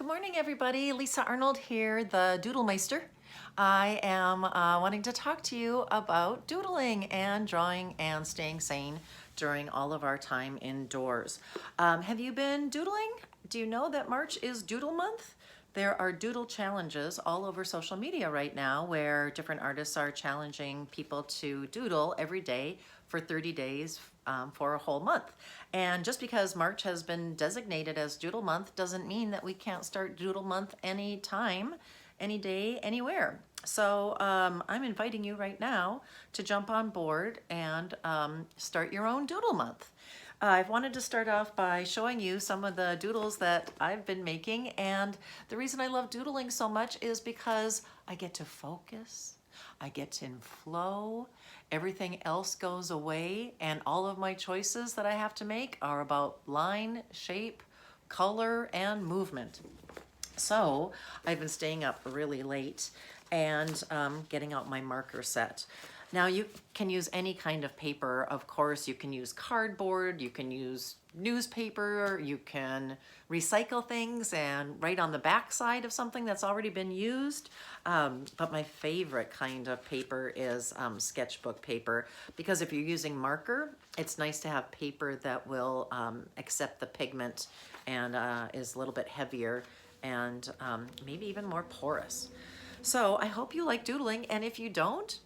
Good morning, everybody. Lisa Arnold here, the Doodle Meister. I am wanting to talk to you about doodling and drawing and staying sane during all of our time indoors. Have you been doodling? Do you know that March is Doodle Month? There are doodle challenges all over social media right now where different artists are challenging people to doodle every day for 30 days for a whole month. And just because March has been designated as Doodle Month doesn't mean that we can't start Doodle Month anytime, any day, anywhere. So I'm inviting you right now to jump on board and start your own Doodle Month. I've wanted to start off by showing you some of the doodles that I've been making, and the reason I love doodling so much is because I get to focus, I get to flow, everything else goes away, and all of my choices that I have to make are about line, shape, color, and movement. So I've been staying up really late and getting out my marker set. Now you can use any kind of paper, of course. You can use cardboard, you can use newspaper, you can recycle things and write on the back side of something that's already been used. But my favorite kind of paper is sketchbook paper, because if you're using marker, it's nice to have paper that will accept the pigment and is a little bit heavier and maybe even more porous. So I hope you like doodling, and if you don't,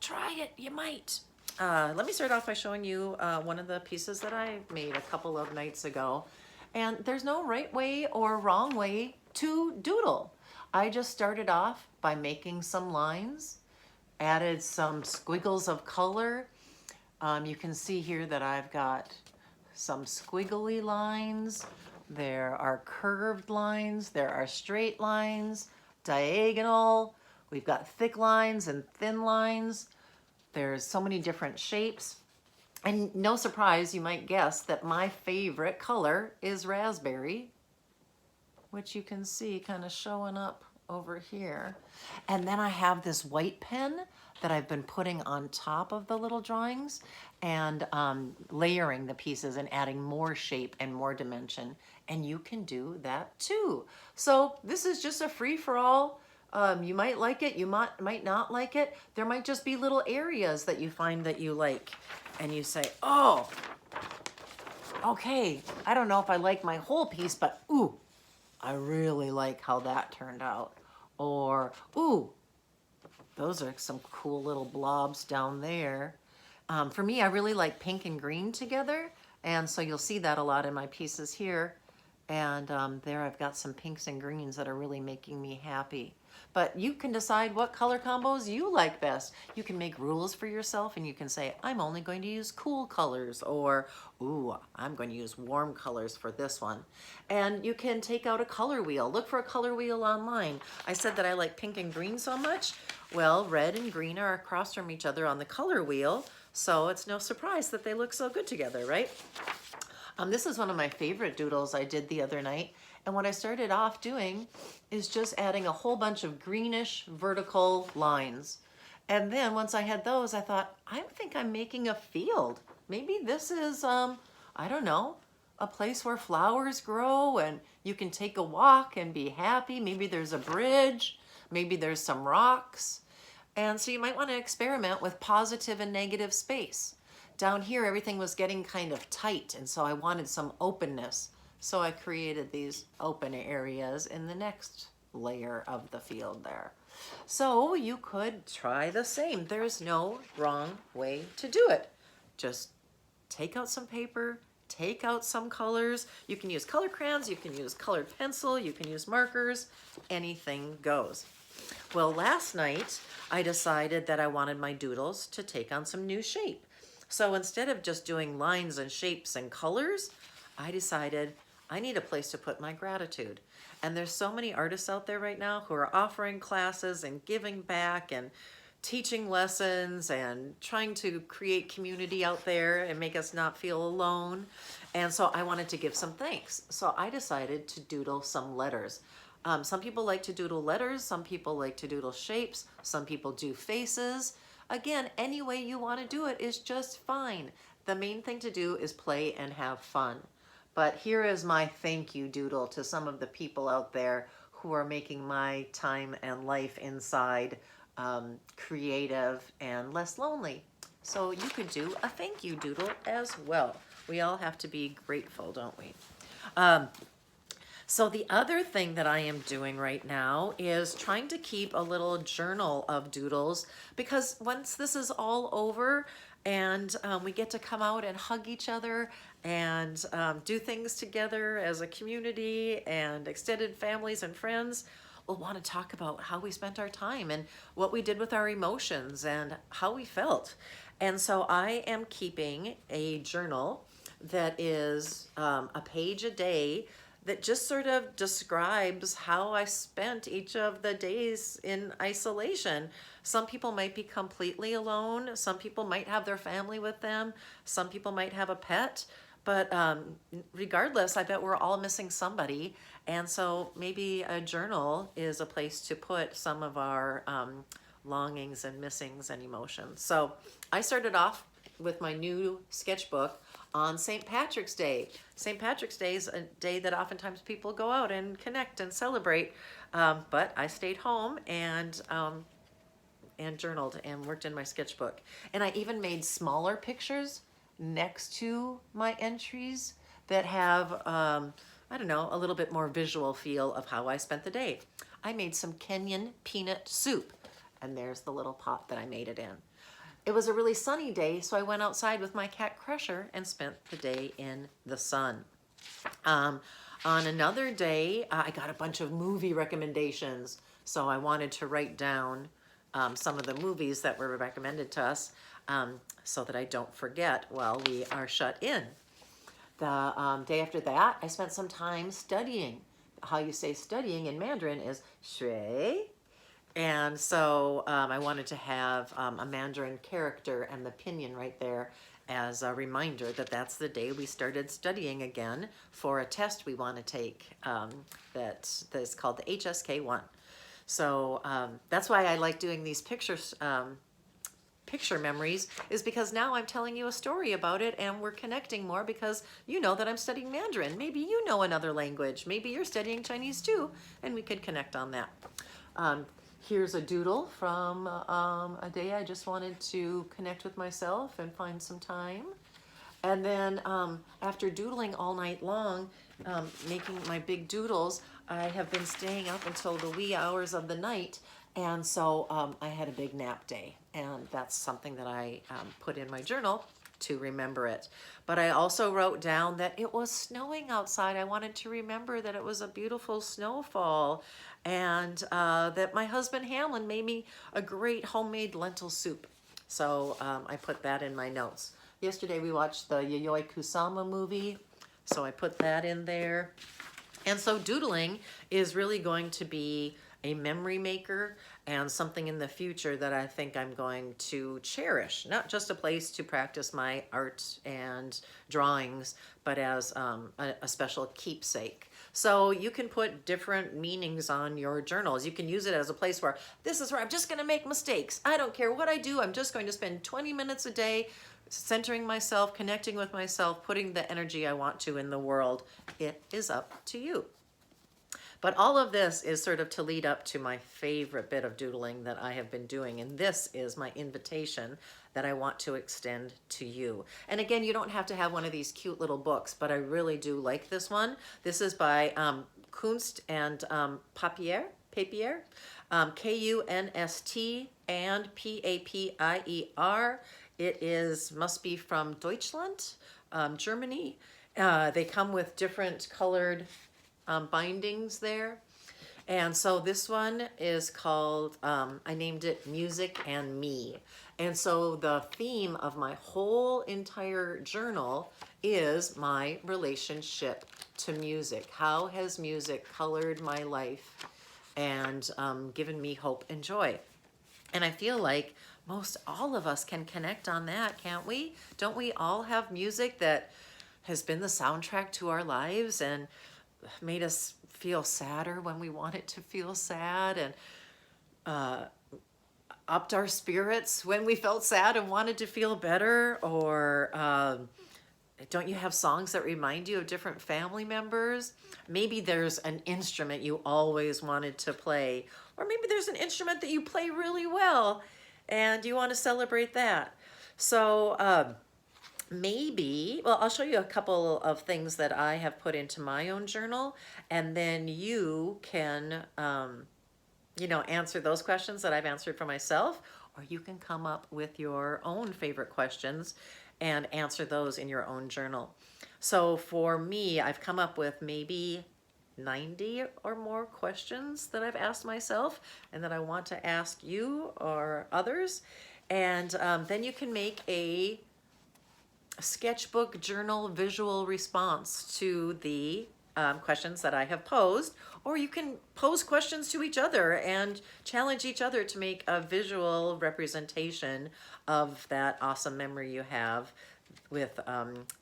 try it, you might. Let me start off by showing you one of the pieces that I made a couple of nights ago. And there's no right way or wrong way to doodle. I just started off by making some lines, added some squiggles of color. You can see here that I've got some squiggly lines. There are curved lines, there are straight lines, diagonal. We've got thick lines and thin lines. There's so many different shapes. And no surprise, you might guess that my favorite color is raspberry, which you can see kind of showing up over here. And then I have this white pen that I've been putting on top of the little drawings and layering the pieces and adding more shape and more dimension. And you can do that too. So this is just a free-for-all. You might like it, you might not like it. There might just be little areas that you find that you like. And you say, oh, okay, I don't know if I like my whole piece, but ooh, I really like how that turned out. Or, ooh, those are some cool little blobs down there. For me, I really like pink and green together. And so you'll see that a lot in my pieces here. And there I've got some pinks and greens that are really making me happy. But you can decide what color combos you like best. You can make rules for yourself and you can say, I'm only going to use cool colors, or, ooh, I'm going to use warm colors for this one. And you can take out a color wheel. Look for a color wheel online. I said that I like pink and green so much. Well, red and green are across from each other on the color wheel, so it's no surprise that they look so good together, right? This is one of my favorite doodles I did the other night. And what I started off doing is just adding a whole bunch of greenish vertical lines. And then once I had those, I thought, I think I'm making a field. Maybe this is, I don't know, a place where flowers grow and you can take a walk and be happy. Maybe there's a bridge, maybe there's some rocks. And so you might want to experiment with positive and negative space. Down here, everything was getting kind of tight, and so I wanted some openness. So I created these open areas in the next layer of the field there. So you could try the same. There's no wrong way to do it. Just take out some paper, take out some colors. You can use color crayons, you can use colored pencil, you can use markers, anything goes. Well, last night, I decided that I wanted my doodles to take on some new shape. So instead of just doing lines and shapes and colors, I decided I need a place to put my gratitude. And there's so many artists out there right now who are offering classes and giving back and teaching lessons and trying to create community out there and make us not feel alone. And so I wanted to give some thanks. So I decided to doodle some letters. Some people like to doodle letters, some people like to doodle shapes, some people do faces. Again, any way you want to do it is just fine. The main thing to do is play and have fun. But here is my thank you doodle to some of the people out there who are making my time and life inside creative and less lonely. So you could do a thank you doodle as well. We all have to be grateful, don't we? So the other thing that I am doing right now is trying to keep a little journal of doodles, because once this is all over and we get to come out and hug each other and do things together as a community and extended families and friends, we'll want to talk about how we spent our time and what we did with our emotions and how we felt. And so I am keeping a journal that is a page a day that just sort of describes how I spent each of the days in isolation. Some people might be completely alone. Some people might have their family with them. Some people might have a pet. But regardless, I bet we're all missing somebody. And so maybe a journal is a place to put some of our longings and missings and emotions. So I started off with my new sketchbook on St. Patrick's Day. St. Patrick's Day is a day that oftentimes people go out and connect and celebrate, but I stayed home and journaled and worked in my sketchbook. And I even made smaller pictures next to my entries that have, I don't know, a little bit more visual feel of how I spent the day. I made some Kenyan peanut soup, and there's the little pot that I made it in. It was a really sunny day, so I went outside with my cat Crusher and spent the day in the sun. On another day, I got a bunch of movie recommendations, so I wanted to write down some of the movies that were recommended to us so that I don't forget while we are shut in. The day after that, I spent some time studying. How you say studying in Mandarin is shui. And so I wanted to have a Mandarin character and the pinyin right there as a reminder that that's the day we started studying again for a test we want to take that is called the HSK1. So that's why I like doing these pictures, picture memories, is because now I'm telling you a story about it and we're connecting more because you know that I'm studying Mandarin. Maybe you know another language. Maybe you're studying Chinese too, and we could connect on that. Here's a doodle from a day I just wanted to connect with myself and find some time. And then after doodling all night long, making my big doodles, I have been staying up until the wee hours of the night. And so I had a big nap day. And that's something that I put in my journal to remember it. But I also wrote down that it was snowing outside. I wanted to remember that it was a beautiful snowfall and that my husband Hamlin made me a great homemade lentil soup. So I put that in my notes. Yesterday we watched the Yayoi Kusama movie, so I put that in there. And so doodling is really going to be a memory maker and something in the future that I think I'm going to cherish. Not just a place to practice my art and drawings, but as a special keepsake. So you can put different meanings on your journals. You can use it as a place where this is where I'm just going to make mistakes. I don't care what I do. I'm just going to spend 20 minutes a day centering myself, connecting with myself, putting the energy I want to in the world. It is up to you. But all of this is sort of to lead up to my favorite bit of doodling that I have been doing. And this is my invitation that I want to extend to you. And again, you don't have to have one of these cute little books, but I really do like this one. This is by Kunst and Papier, K-U-N-S-T and P-A-P-I-E-R. It must be from Deutschland, Germany. They come with different colored bindings there. And so this one is called, I named it Music and Me. And so the theme of my whole entire journal is my relationship to music. How has music colored my life and given me hope and joy? And I feel like most all of us can connect on that, can't we? Don't we all have music that has been the soundtrack to our lives and made us feel sadder when we wanted to feel sad, and upped our spirits when we felt sad and wanted to feel better, or don't you have songs that remind you of different family members? Maybe there's an instrument you always wanted to play, or maybe there's an instrument that you play really well and you want to celebrate that. So maybe, well, I'll show you a couple of things that I have put into my own journal, and then you can, answer those questions that I've answered for myself, or you can come up with your own favorite questions and answer those in your own journal. So for me, I've come up with maybe 90 or more questions that I've asked myself and that I want to ask you or others. And then you can make a sketchbook journal visual response to the questions that I have posed, or you can pose questions to each other and challenge each other to make a visual representation of that awesome memory you have with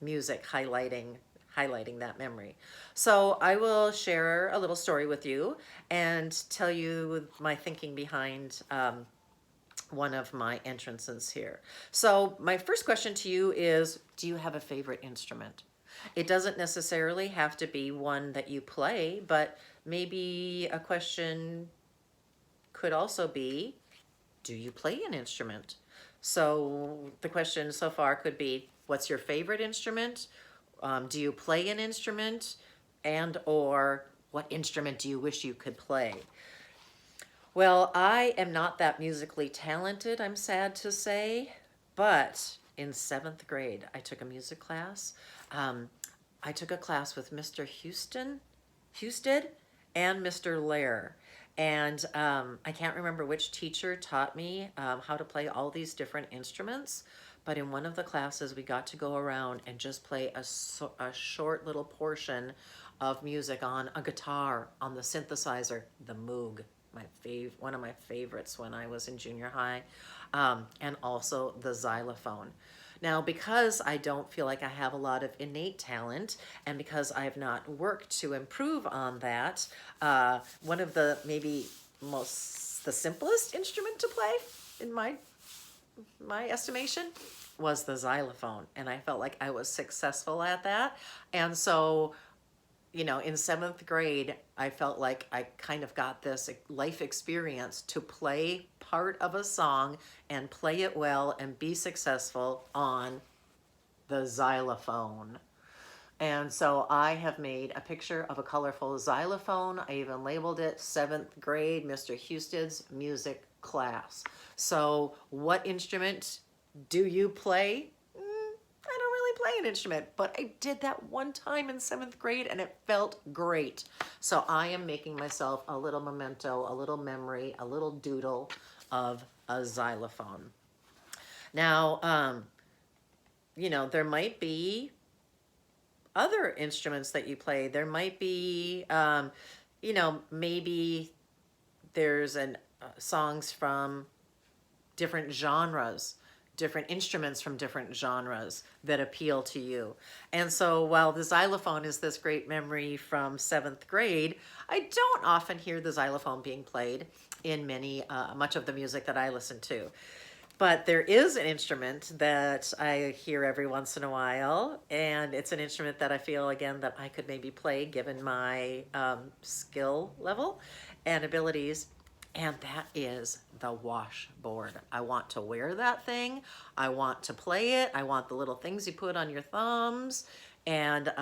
music highlighting that memory. So I will share a little story with you and tell you my thinking behind one of my entrances here. So my first question to you is, do you have a favorite instrument? It doesn't necessarily have to be one that you play, but maybe a question could also be, do you play an instrument? So the question so far could be, what's your favorite instrument? Do you play an instrument? And or what instrument do you wish you could play? Well, I am not that musically talented, I'm sad to say, but in 7th grade, I took a music class. I took a class with Mr. Husted and Mr. Lair. And I can't remember which teacher taught me how to play all these different instruments, but in one of the classes, we got to go around and just play a short little portion of music on a guitar, on the synthesizer, the Moog. One of my favorites when I was in junior high, and also the xylophone. Now, because I don't feel like I have a lot of innate talent, and because I have not worked to improve on that, one of the the simplest instrument to play, in my estimation, was the xylophone, and I felt like I was successful at that, and so in 7th grade, I felt like I kind of got this life experience to play part of a song and play it well and be successful on the xylophone. And so I have made a picture of a colorful xylophone. I even labeled it 7th grade Mr. Husted's music class. So what instrument do you play? I don't really play an instrument, but I did that one time in 7th grade and it felt great. So I am making myself a little memento, a little memory, a little doodle of a xylophone. Now, there might be other instruments that you play. There might be, maybe there's songs from different genres, different instruments from different genres that appeal to you. And so while the xylophone is this great memory from 7th grade, I don't often hear the xylophone being played in much of the music that I listen to. But there is an instrument that I hear every once in a while, and it's an instrument that I feel, again, that I could maybe play given my skill level and abilities, and that is the washboard. I want to wear that thing. I want to play it. I want the little things you put on your thumbs. And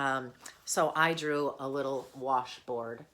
so I drew a little washboard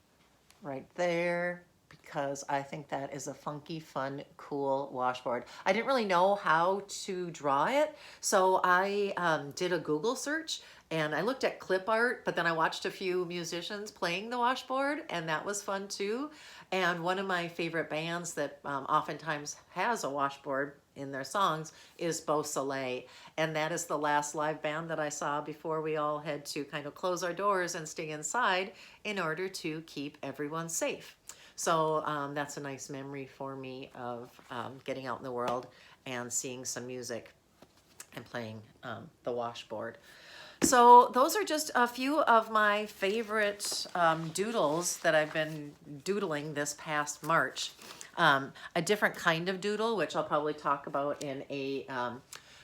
right there because I think that is a funky, fun, cool washboard. I didn't really know how to draw it, so I did a Google search and I looked at clip art, but then I watched a few musicians playing the washboard, and that was fun too. And one of my favorite bands that oftentimes has a washboard in their songs is Beau Soleil. And that is the last live band that I saw before we all had to kind of close our doors and stay inside in order to keep everyone safe. So that's a nice memory for me of getting out in the world and seeing some music and playing the washboard. So those are just a few of my favorite doodles that I've been doodling this past March. A different kind of doodle, which I'll probably talk about in a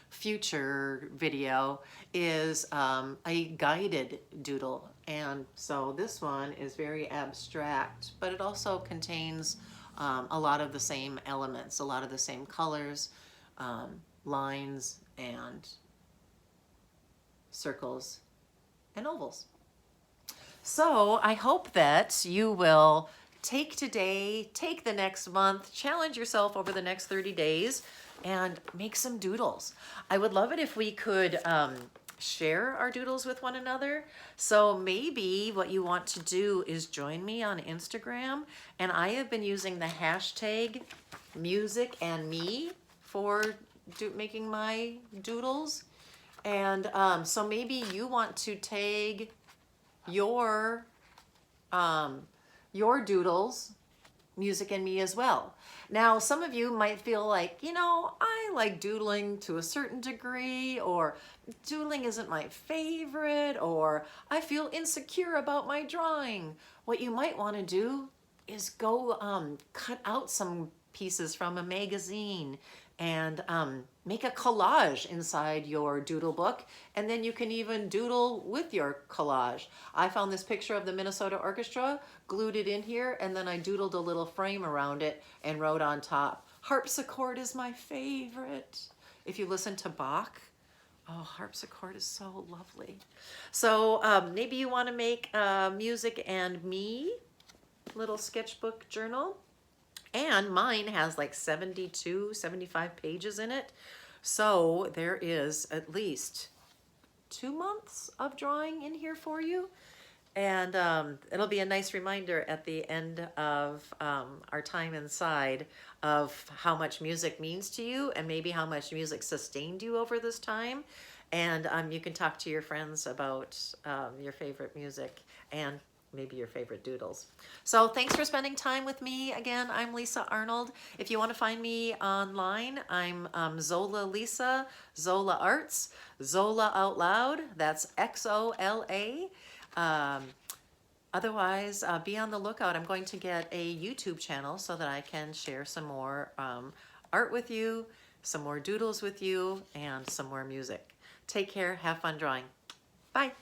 future video is a guided doodle. And so this one is very abstract, but it also contains a lot of the same elements, a lot of the same colors, lines and circles and ovals. So I hope that you will take today, take the next month, challenge yourself over the next 30 days and make some doodles. I would love it if we could share our doodles with one another. So maybe what you want to do is join me on Instagram, and I have been using the hashtag music and me for making my doodles. And so maybe you want to tag your doodles, music and me as well. Now, some of you might feel like, you know, I like doodling to a certain degree, or doodling isn't my favorite, or I feel insecure about my drawing. What you might want to do is go cut out some pieces from a magazine and make a collage inside your doodle book, and then you can even doodle with your collage. I found this picture of the Minnesota Orchestra, glued it in here, and then I doodled a little frame around it and wrote on top, harpsichord is my favorite. If you listen to Bach, oh, harpsichord is so lovely. So maybe you want to make music and me little sketchbook journal. And mine has like 72, 75 pages in it. So there is at least 2 months of drawing in here for you. And it'll be a nice reminder at the end of our time inside of how much music means to you, and maybe how much music sustained you over this time. And you can talk to your friends about your favorite music and maybe your favorite doodles. So thanks for spending time with me. Again, I'm Lisa Arnold. If you want to find me online, I'm Zola Lisa, Zola Arts, Zola Out Loud, that's Xola. Otherwise, be on the lookout. I'm going to get a YouTube channel so that I can share some more art with you, some more doodles with you, and some more music. Take care. Have fun drawing. Bye.